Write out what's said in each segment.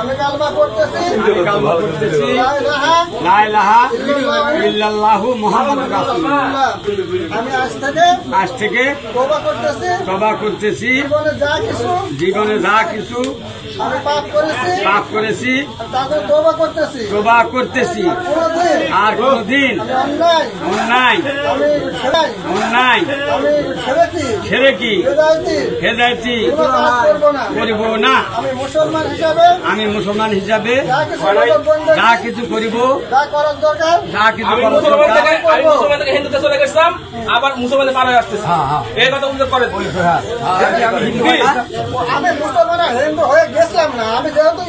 আমি কালমা করতেছি লা ইলাহা ইল্লাল্লাহু মুহাম্মাদুর রাসূলুল্লাহ। আমি আজ থেকে তওবা করতেছি জীবনে যা কিছু আমি পাপ করেছি তারপর তওবা করতেছি আর কোনদিন অন্যায় শিরকি হেদায়েতি করিব না। আমি মুসলমান হিসাবে যা কিছু করিব, যা কিছু হিন্দুতে চলে গেছিলাম, আবার মুসলমানে পার হয়ে আসতেছি, এই কথা উল্লেখ করেন। আমি মুসলমান হিন্দু হয়ে গেছিলাম না, আমি যেহেতু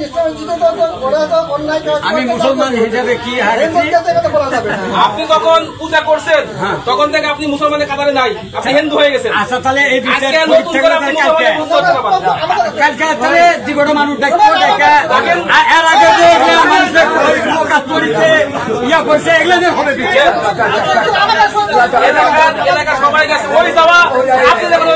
আমি মুসলমান হিসাবে কি আপনি যখন পূজা করছেন তখন থেকে আপনি মুসলমানের কাতারে নাই, আপনি হিন্দু হয়ে গেছেন। আচ্ছা তাহলে এই বিষয়ে জীবন মানুষ এর আগে ইয়া করছে এগুলো হবে এলাকা সবাই গেছে ওই যাওয়া, আপনি দেখুন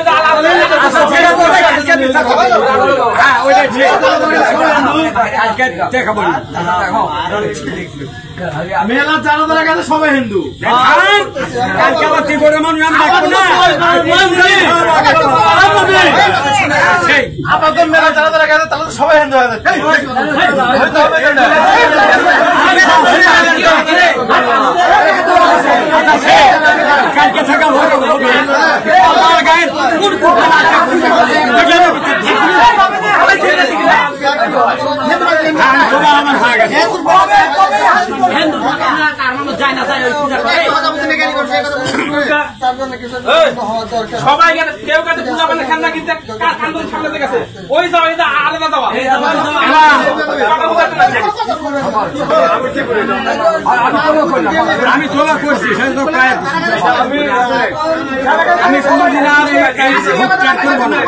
মেলা জানার কাছে সবাই হিন্দু, কালকে আবার ত্রিপুরা মানুষ আমি দেখবো না। আপনাদের মেলা জানার কাছে তাহলে সবাই হিন্দু হয়ে যাচ্ছে। কালকে থাকা হবে আমার গায়ের আমার হয়ে গেছে। সবাই কেউ কাছে পূজা মানে খেলনা কিনতে কান্দন সামনে গেছে, ওই যাওয়া এটা আলাদা যাওয়া। আমি তোলা করছি আমি কোনদিন আর করবো না।